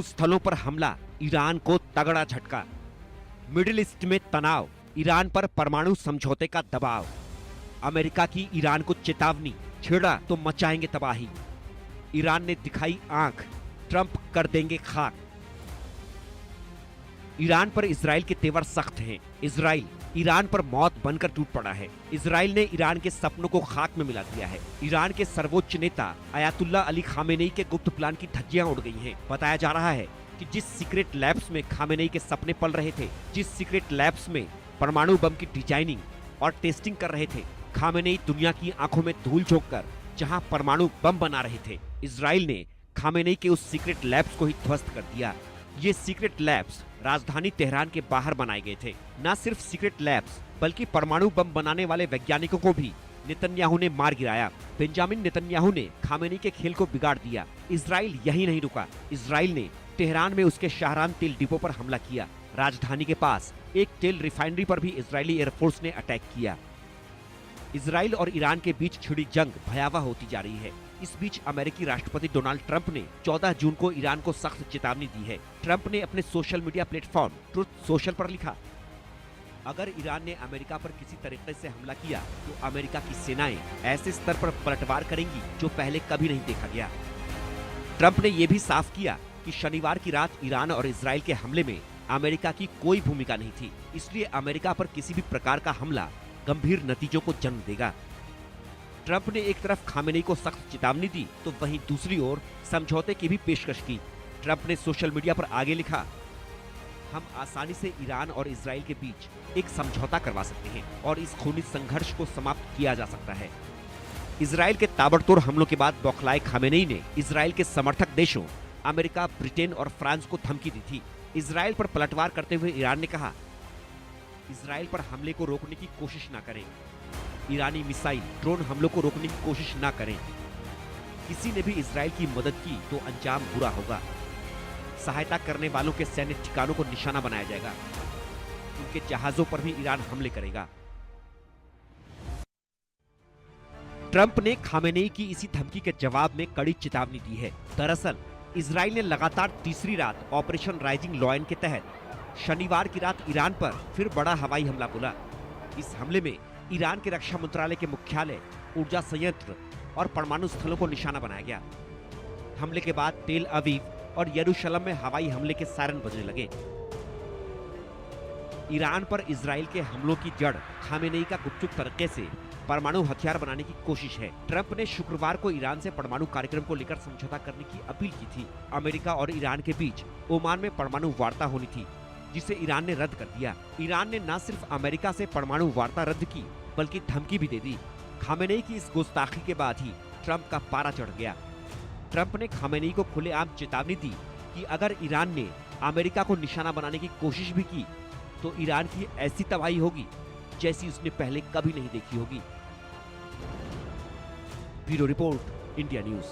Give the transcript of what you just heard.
स्थलों पर हमला, ईरान को तगड़ा झटका। मिडिल ईस्ट में तनाव, ईरान पर परमाणु समझौते का दबाव। अमेरिका की ईरान को चेतावनी, छेड़ा तो मचाएंगे तबाही। ईरान ने दिखाई आंख, ट्रंप कर देंगे खाक। ईरान पर इजराइल के तेवर सख्त हैं। इजराइल ईरान पर मौत बनकर टूट पड़ा है। इजराइल ने ईरान के सपनों को खाक में मिला दिया है। ईरान के सर्वोच्च नेता अयातुल्ला अली खामेनेई के गुप्त प्लान की धज्जियां उड़ गई हैं। बताया जा रहा है कि जिस सीक्रेट लैब्स में खामेनेई के सपने पल रहे थे, जिस सीक्रेट लैब्स में परमाणु बम की डिजाइनिंग और टेस्टिंग कर रहे थे, खामेनेई दुनिया की आंखों में धूल झोंककर जहां परमाणु बम बना रहे थे, इजराइल ने खामेनेई के उस सीक्रेट लैब्स को ही ध्वस्त कर दिया। ये सीक्रेट लैब्स राजधानी तेहरान के बाहर बनाए गए थे। न सिर्फ सीक्रेट लैब्स बल्कि परमाणु बम बनाने वाले वैज्ञानिकों को भी नेतन्याहू ने मार गिराया। बेंजामिन नेतन्याहू ने खामेनेई के खेल को बिगाड़ दिया। इजराइल यही नहीं रुका। इजराइल ने तेहरान में उसके शाहरान तेल डिपो पर हमला किया। राजधानी के पास एक तेल रिफाइनरी पर भी इजरायली एयरफोर्स ने अटैक किया। इजराइल और ईरान के बीच छिड़ी जंग भयावह होती जा रही है। इस बीच अमेरिकी राष्ट्रपति डोनाल्ड ट्रंप ने 14 जून को ईरान को सख्त चेतावनी दी है। ट्रंप ने अपने social media platform truth social पर लिखा, अगर ईरान ने अमेरिका पर किसी तरीके से हमला किया तो अमेरिका की सेनाएं ऐसे स्तर पर पलटवार करेंगी जो पहले कभी नहीं देखा गया। ट्रंप ने यह भी साफ किया कि शनिवार की रात ईरान और इजराइल के हमले में अमेरिका की कोई भूमिका नहीं थी, इसलिए अमेरिका पर किसी भी प्रकार का हमला गंभीर नतीजों को जन्म देगा। ट्रंप ने एक तरफ खामेनेई को सख्त चेतावनी दी तो वहीं दूसरी ओर समझौते की भी पेशकश की। ट्रंप ने सोशल मीडिया पर आगे लिखा, हम आसानी से ईरान और इजराइल के बीच एक समझौता करवा सकते हैं और इस खूनी संघर्ष को समाप्त किया जा सकता है। इजराइल के ताबड़तोड़ हमलों के बाद बौखलाए खामेनेई ने इजराइल के समर्थक देशों अमेरिका, ब्रिटेन और फ्रांस को धमकी दी थी। इजराइल पर पलटवार करते हुए ईरान ने कहा, इजराइल पर हमले को रोकने की कोशिश न करें। ईरानी मिसाइल, ड्रोन हमलों को रोकने की कोशिश न करें। किसी ने भी इजराइल की मदद की तो अंजाम बुरा होगा। सहायता करने वालों के सैन्य ठिकानों को निशाना बनाया जाएगा। उनके जहाजों पर भी ईरान हमले करेगा। ट्रंप ने खामेनेई की इसी धमकी के जवाब में कड़ी चेतावनी दी है। दरअसल इजराइल ने लगातार तीसरी रात ऑपरेशन राइजिंग लॉयन के तहत शनिवार की रात ईरान पर फिर बड़ा हवाई हमला बोला। इस हमले में ईरान के रक्षा मंत्रालय के मुख्यालय, ऊर्जा संयंत्र और परमाणु स्थलों को निशाना बनाया गया। हमले के बाद तेल अवीव और यरूशलेम में हवाई हमले के सायरन बजने लगे। ईरान पर इजराइल के हमलों की जड़ खामेनेई का गुपचुप तरीके से परमाणु हथियार बनाने की कोशिश है। ट्रंप ने शुक्रवार को ईरान से परमाणु कार्यक्रम को लेकर समझौता करने की अपील की थी। अमेरिका और ईरान के बीच ओमान में परमाणु वार्ता होनी थी, जिसे ईरान ने रद्द कर दिया। ईरान ने न सिर्फ अमेरिका से परमाणु वार्ता रद्द की बल्कि धमकी भी दे दी। खामेनेई की इस गुस्ताखी के बाद ही ट्रंप का पारा चढ़ गया। ट्रंप ने खामेनेई को खुलेआम चेतावनी दी कि अगर ईरान ने अमेरिका को निशाना बनाने की कोशिश भी की तो ईरान की ऐसी तबाही होगी जैसी उसने पहले कभी नहीं देखी होगी। Bureau report, India news.